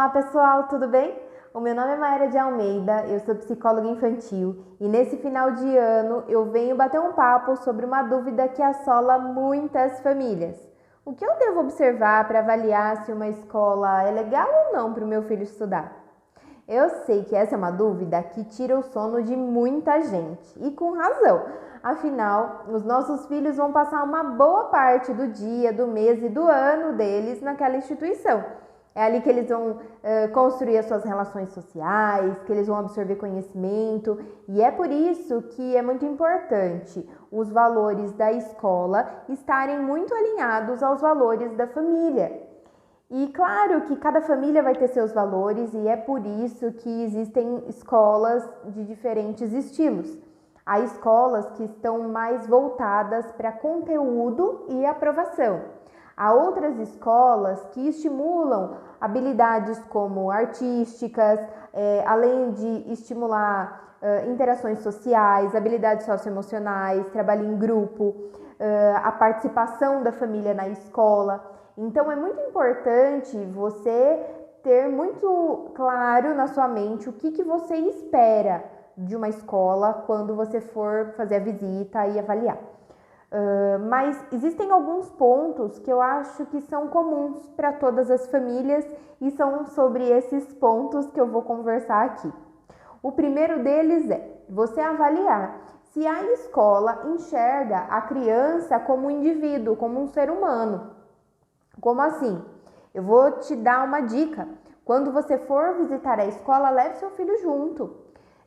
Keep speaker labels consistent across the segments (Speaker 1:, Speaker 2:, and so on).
Speaker 1: Olá pessoal, tudo bem? O meu nome é Maíra de Almeida, eu sou psicóloga infantil e nesse final de ano eu venho bater um papo sobre uma dúvida que assola muitas famílias. O que eu devo observar para avaliar se uma escola é legal ou não para o meu filho estudar? Eu sei que essa é uma dúvida que tira o sono de muita gente e com razão. Afinal, os nossos filhos vão passar uma boa parte do dia, do mês e do ano deles naquela instituição. É ali que eles vão construir as suas relações sociais, que eles vão absorver conhecimento, e é por isso que é muito importante os valores da escola estarem muito alinhados aos valores da família. E claro que cada família vai ter seus valores e é por isso que existem escolas de diferentes estilos. Há escolas que estão mais voltadas para conteúdo e aprovação. Há outras escolas que estimulam habilidades como artísticas, além de estimular interações sociais, habilidades socioemocionais, trabalho em grupo, a participação da família na escola. Então é muito importante você ter muito claro na sua mente o que você espera de uma escola quando você for fazer a visita e avaliar. Mas existem alguns pontos que eu acho que são comuns para todas as famílias e são sobre esses pontos que eu vou conversar aqui. O primeiro deles é você avaliar se a escola enxerga a criança como um indivíduo, como um ser humano. Como assim? Eu vou te dar uma dica. Quando você for visitar a escola, leve seu filho junto.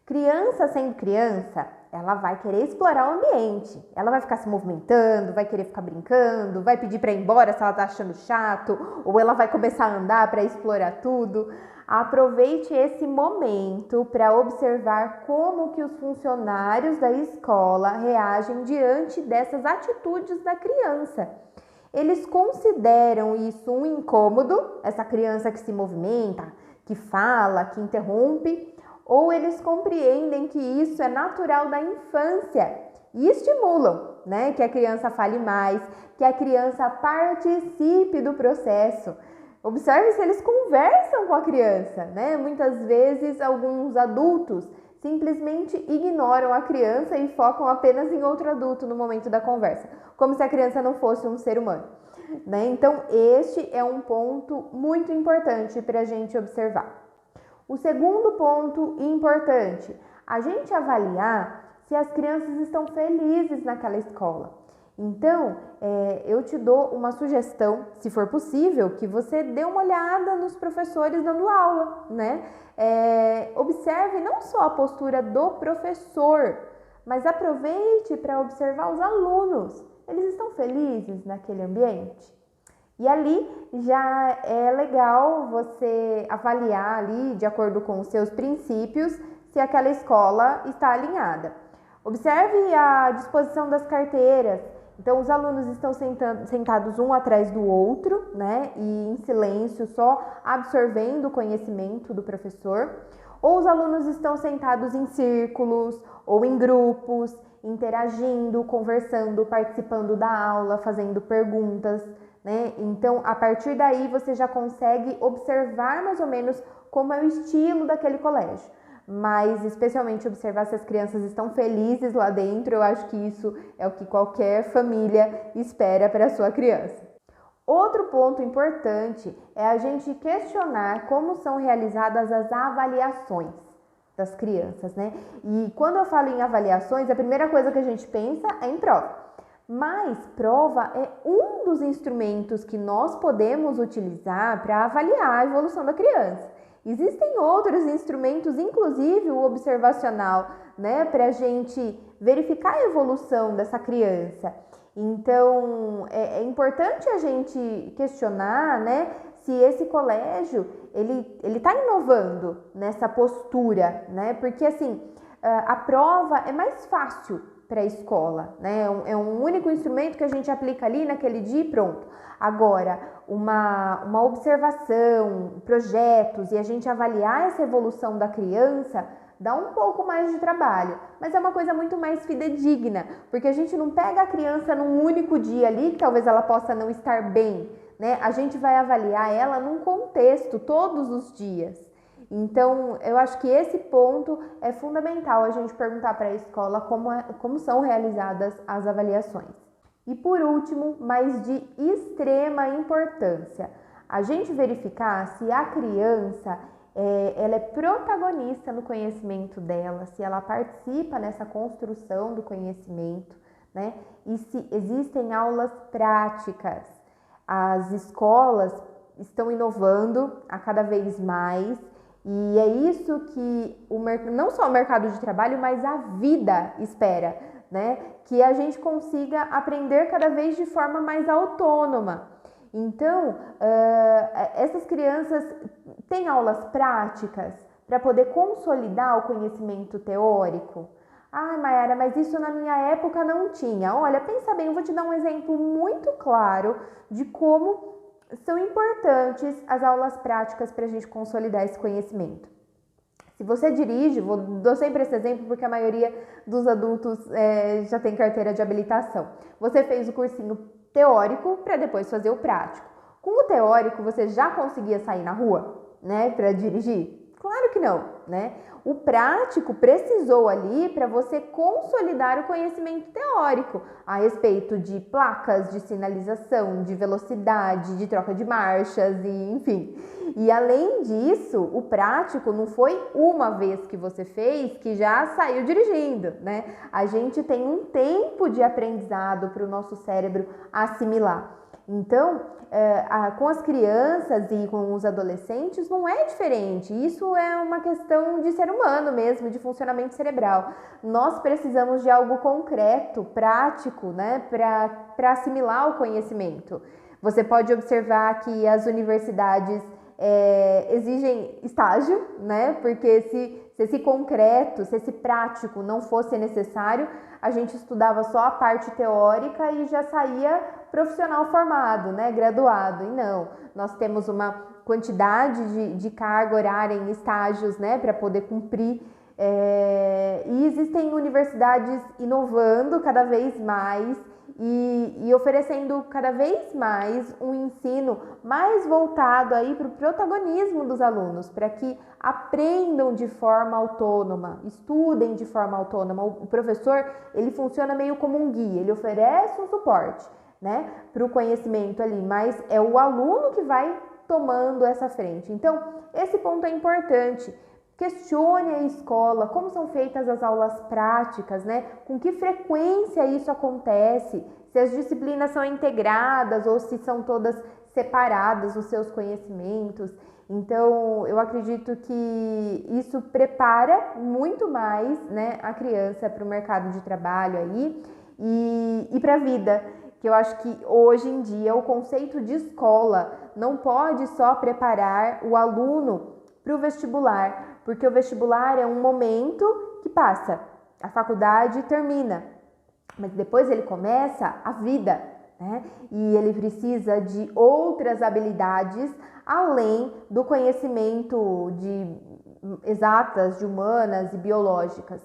Speaker 1: Criança sendo criança, ela vai querer explorar o ambiente. Ela vai ficar se movimentando, vai querer ficar brincando, vai pedir para ir embora se ela tá achando chato, ou ela vai começar a andar para explorar tudo. Aproveite esse momento para observar como que os funcionários da escola reagem diante dessas atitudes da criança. Eles consideram isso um incômodo, essa criança que se movimenta, que fala, que interrompe, ou eles compreendem que isso é natural da infância e estimulam, que a criança fale mais, que a criança participe do processo. Observe se eles conversam com a criança, Muitas vezes alguns adultos simplesmente ignoram a criança e focam apenas em outro adulto no momento da conversa, como se a criança não fosse um ser humano, Então, este é um ponto muito importante para a gente observar. O segundo ponto importante, a gente avaliar se as crianças estão felizes naquela escola. Então, eu te dou uma sugestão, se for possível, que você dê uma olhada nos professores dando aula, Observe não só a postura do professor, mas aproveite para observar os alunos. Eles estão felizes naquele ambiente? E ali já é legal você avaliar ali, de acordo com os seus princípios, se aquela escola está alinhada. Observe a disposição das carteiras. Então, os alunos estão sentados um atrás do outro, E em silêncio, só absorvendo o conhecimento do professor. Ou os alunos estão sentados em círculos ou em grupos, interagindo, conversando, participando da aula, fazendo perguntas, Então, a partir daí, você já consegue observar mais ou menos como é o estilo daquele colégio. Mas especialmente observar se as crianças estão felizes lá dentro, eu acho que isso é o que qualquer família espera para a sua criança. Outro ponto importante é a gente questionar como são realizadas as avaliações das crianças, E quando eu falo em avaliações, a primeira coisa que a gente pensa é em prova. Mas prova é um dos instrumentos que nós podemos utilizar para avaliar a evolução da criança. Existem outros instrumentos, inclusive o observacional, para a gente verificar a evolução dessa criança. Então, é importante a gente questionar, se esse colégio, ele está inovando nessa postura, Porque, assim, a prova é mais fácil para a escola, É um único instrumento que a gente aplica ali naquele dia e pronto. Agora, uma observação, projetos e a gente avaliar essa evolução da criança dá um pouco mais de trabalho, mas é uma coisa muito mais fidedigna, porque a gente não pega a criança num único dia ali, que talvez ela possa não estar bem, né? A gente vai avaliar ela num contexto todos os dias. Então, eu acho que esse ponto é fundamental a gente perguntar para a escola como são realizadas as avaliações. E por último, mas de extrema importância, a gente verificar se a criança ela é protagonista no conhecimento dela, se ela participa nessa construção do conhecimento, né? E se existem aulas práticas. As escolas estão inovando a cada vez mais e é isso que não só o mercado de trabalho, mas a vida espera, né? Que a gente consiga aprender cada vez de forma mais autônoma. Então, essas crianças têm aulas práticas para poder consolidar o conhecimento teórico. Ai, Mayara, mas isso na minha época não tinha. Olha, pensa bem, eu vou te dar um exemplo muito claro de como são importantes as aulas práticas para a gente consolidar esse conhecimento. Se você dirige, dou sempre esse exemplo porque a maioria dos adultos já tem carteira de habilitação. Você fez o cursinho teórico para depois fazer o prático. Com o teórico, você já conseguia sair na rua, né, para dirigir? Claro que não, né? O prático precisou ali para você consolidar o conhecimento teórico a respeito de placas, de sinalização, de velocidade, de troca de marchas e enfim. E além disso, o prático não foi uma vez que você fez que já saiu dirigindo, né? A gente tem um tempo de aprendizado para o nosso cérebro assimilar. Então, com as crianças e com os adolescentes não é diferente. Isso é uma questão de ser humano mesmo, de funcionamento cerebral. Nós precisamos de algo concreto, prático, né, para assimilar o conhecimento. Você pode observar que as universidades exigem estágio, né? Porque se esse concreto, se esse prático não fosse necessário, a gente estudava só a parte teórica e já saía profissional formado, né? Graduado. E não, nós temos uma quantidade de carga horária em estágios, né? Para poder cumprir. E existem universidades inovando cada vez mais e oferecendo cada vez mais um ensino mais voltado aí para o protagonismo dos alunos, para que aprendam de forma autônoma, estudem de forma autônoma. O professor, ele funciona meio como um guia, ele oferece um suporte, né, para o conhecimento ali, mas é o aluno que vai tomando essa frente. Então, esse ponto é importante. Questione a escola, como são feitas as aulas práticas, né? Com que frequência isso acontece, se as disciplinas são integradas ou se são todas separadas os seus conhecimentos. Então, eu acredito que isso prepara muito mais, né, a criança para o mercado de trabalho aí e para a vida. Que eu acho que hoje em dia o conceito de escola não pode só preparar o aluno para o vestibular, porque o vestibular é um momento que passa, a faculdade termina, mas depois ele começa a vida, né? E ele precisa de outras habilidades além do conhecimento de exatas, de humanas e biológicas.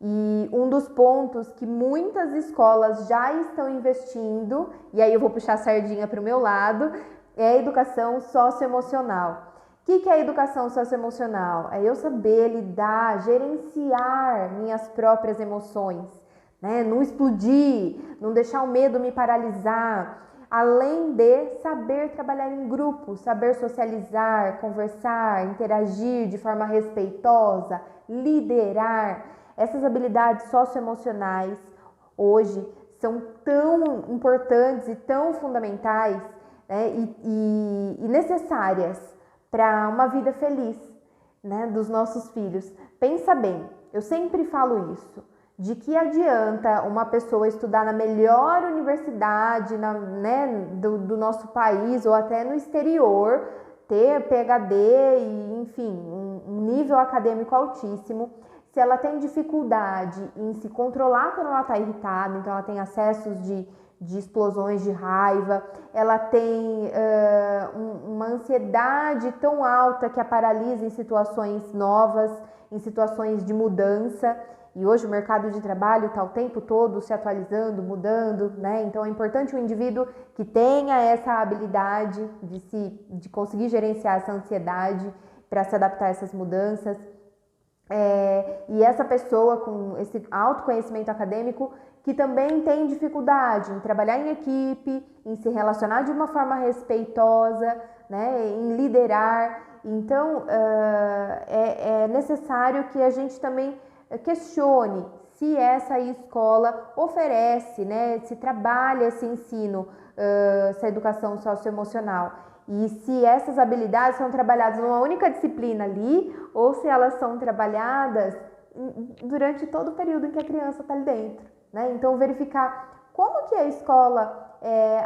Speaker 1: E um dos pontos que muitas escolas já estão investindo, e aí eu vou puxar a sardinha para o meu lado, é a educação socioemocional. O que é a educação socioemocional? É eu saber lidar, gerenciar minhas próprias emoções, né? Não explodir, não deixar o medo me paralisar. Além de saber trabalhar em grupo, saber socializar, conversar, interagir de forma respeitosa, liderar. Essas habilidades socioemocionais hoje são tão importantes e tão fundamentais, né? e necessárias para uma vida feliz, né, dos nossos filhos. Pensa bem, eu sempre falo isso, de que adianta uma pessoa estudar na melhor universidade do nosso país ou até no exterior, ter PhD e, enfim, um nível acadêmico altíssimo, se ela tem dificuldade em se controlar quando ela está irritada, então ela tem acessos de explosões de raiva, ela tem uma ansiedade tão alta que a paralisa em situações novas, em situações de mudança. E hoje o mercado de trabalho está o tempo todo se atualizando, mudando, né? Então é importante o indivíduo que tenha essa habilidade de conseguir gerenciar essa ansiedade para se adaptar a essas mudanças. E essa pessoa com esse autoconhecimento acadêmico que também tem dificuldade em trabalhar em equipe, em se relacionar de uma forma respeitosa, né, em liderar. Então, é necessário que a gente também questione se essa escola oferece, né, se trabalha esse ensino, essa educação socioemocional. E se essas habilidades são trabalhadas numa única disciplina ali, ou se elas são trabalhadas durante todo o período em que a criança está ali dentro, né? Então, verificar como que a escola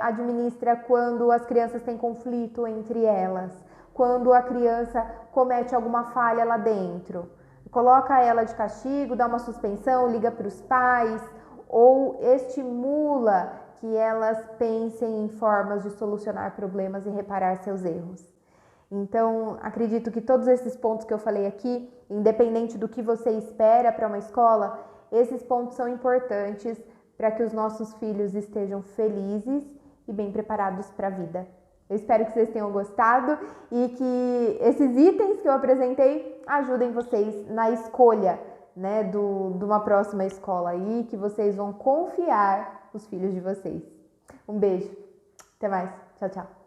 Speaker 1: administra quando as crianças têm conflito entre elas, quando a criança comete alguma falha lá dentro. Coloca ela de castigo, dá uma suspensão, liga para os pais, ou estimula que elas pensem em formas de solucionar problemas e reparar seus erros. Então, acredito que todos esses pontos que eu falei aqui, independente do que você espera para uma escola, esses pontos são importantes para que os nossos filhos estejam felizes e bem preparados para a vida. Eu espero que vocês tenham gostado e que esses itens que eu apresentei ajudem vocês na escolha, né, de uma próxima escola aí, que vocês vão confiar os filhos de vocês. Um beijo, até mais, tchau, tchau.